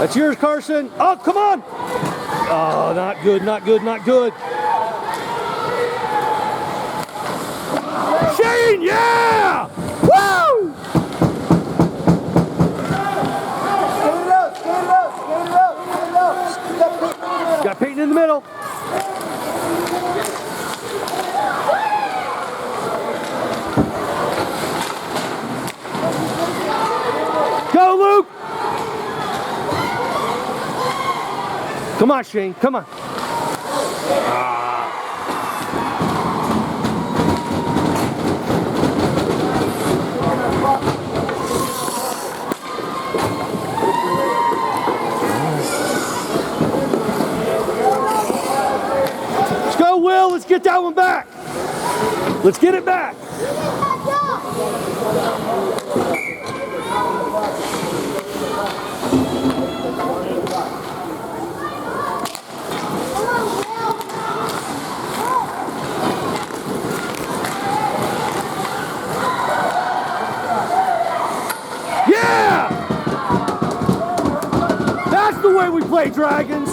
That's yours, Carson. Oh, come on. Oh, not good, not good, not good. Shane, yeah! Woo! Got Peyton in the middle. Go, Luke! Come on, Shane, come on. Let's go, Will. Let's get that one back. Let's get it back. Yeah! That's the way we play, Dragons.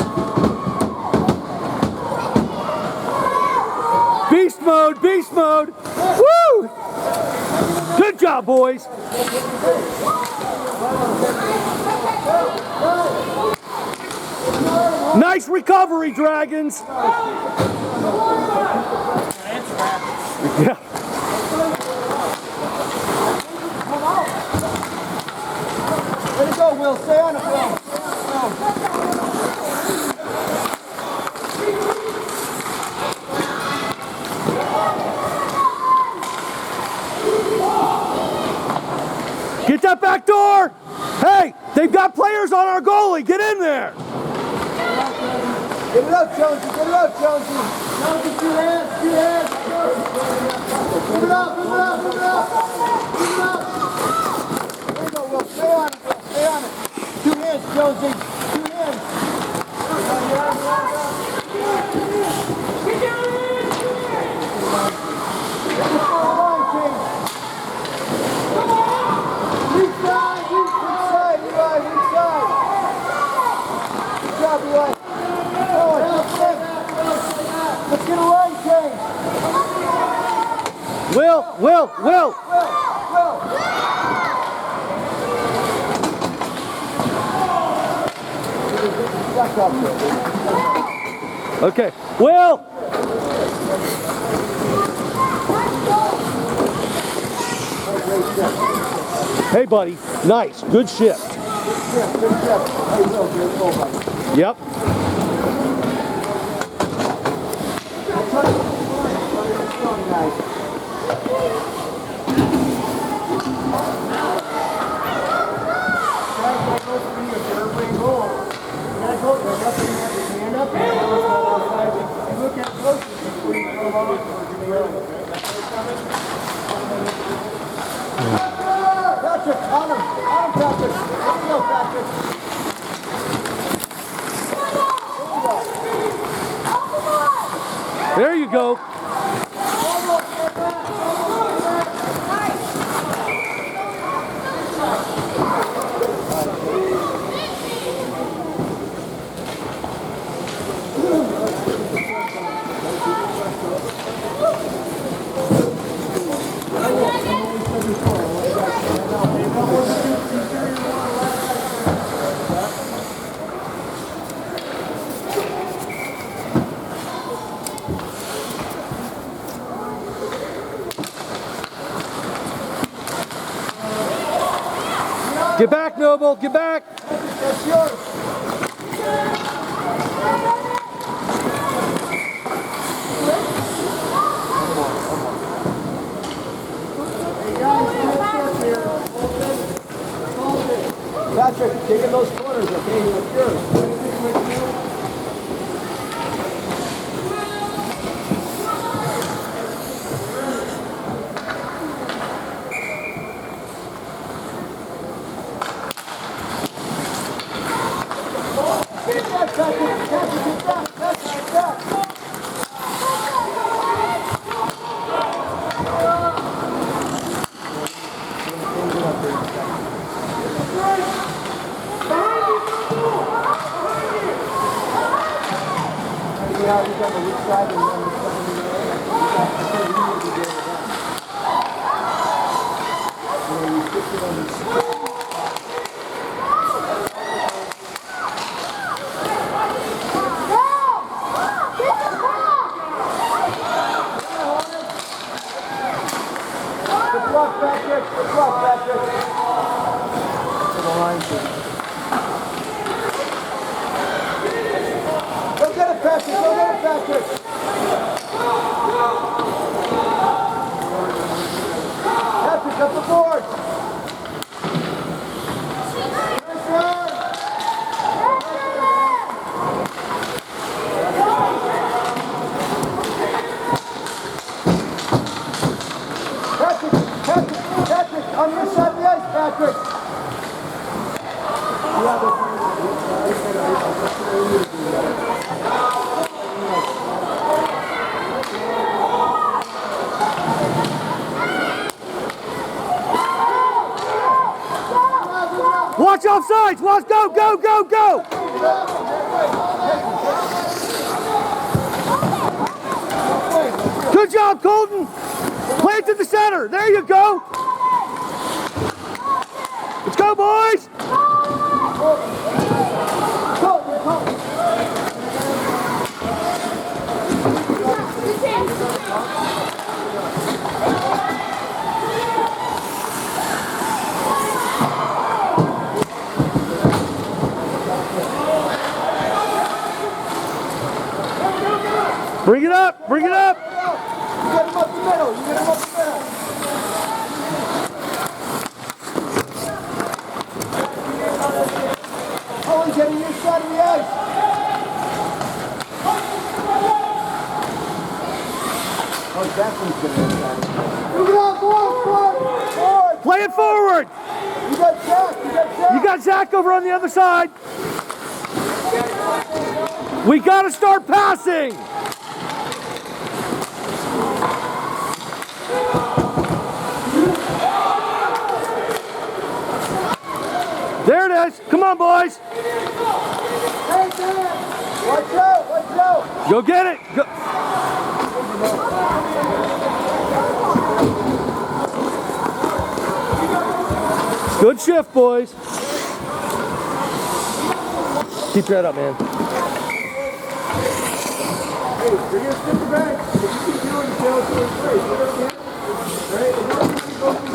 Beast mode, beast mode. Woo! Good job, boys. Nice recovery, Dragons. Yeah. Way to go, Will. Stay on it, Will. Get that back door! Hey, they've got players on our goalie. Get in there! Get it up, Jonesy. Get it up, Jonesy. Jonesy, two hands. Two hands. Move it up. Move it up. Move it up. Move it up. There you go, Will. Stay on it, Will. Stay on it. Two hands, Jonesy. Two hands. Let's get away, James. Will. Okay, Will. Hey, buddy. Nice. Good shift. Yep. Patrick, on him, Patrick. Let's go, Patrick. There you go. Get back, Noble. Get back. That's yours. Patrick, taking those corners, okay? That's yours. now he's on the weak side and then the second in the air. You stick it on the Good luck, Patrick. Good luck, Patrick. To the line, please. Go get it, Patrick. Go get it, Patrick. Patrick, up the board. Patrick, on your side of the ice, Patrick. Watch offsides! Watch, go, go, go, go! Good job, Colton! Play it to the center. There you go. Let's go, boys. Bring it up. Bring it up. You get him up the middle. You get him up the middle. Oh, he's getting your side of the ice. Oh, Jackson's getting inside. Move it on, forward. Play it forward. You got Jack. You got Zach over on the other side. We got to start passing. There it is. Come on, boys. Watch out. Watch out. Go get it. Go. Good shift, boys. Keep your head up, man. Hey, bring your stick back. If you keep doing it, you'll do it great. You know what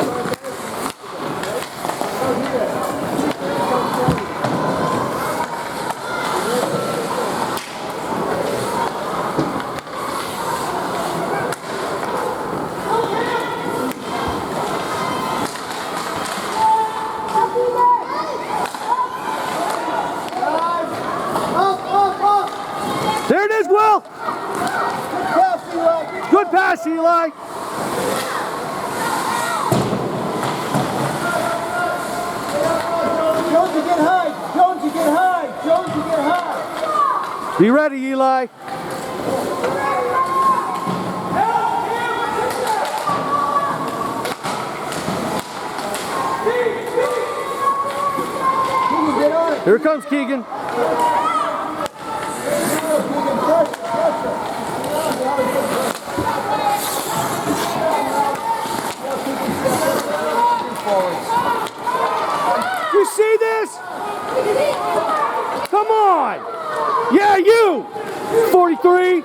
There it is, Will. Good pass, Eli. Jones, you get high. Jones, you get high. Jones, you get high. Be ready, Eli. Here comes Keegan. You see this? Come on. Yeah, you. 43.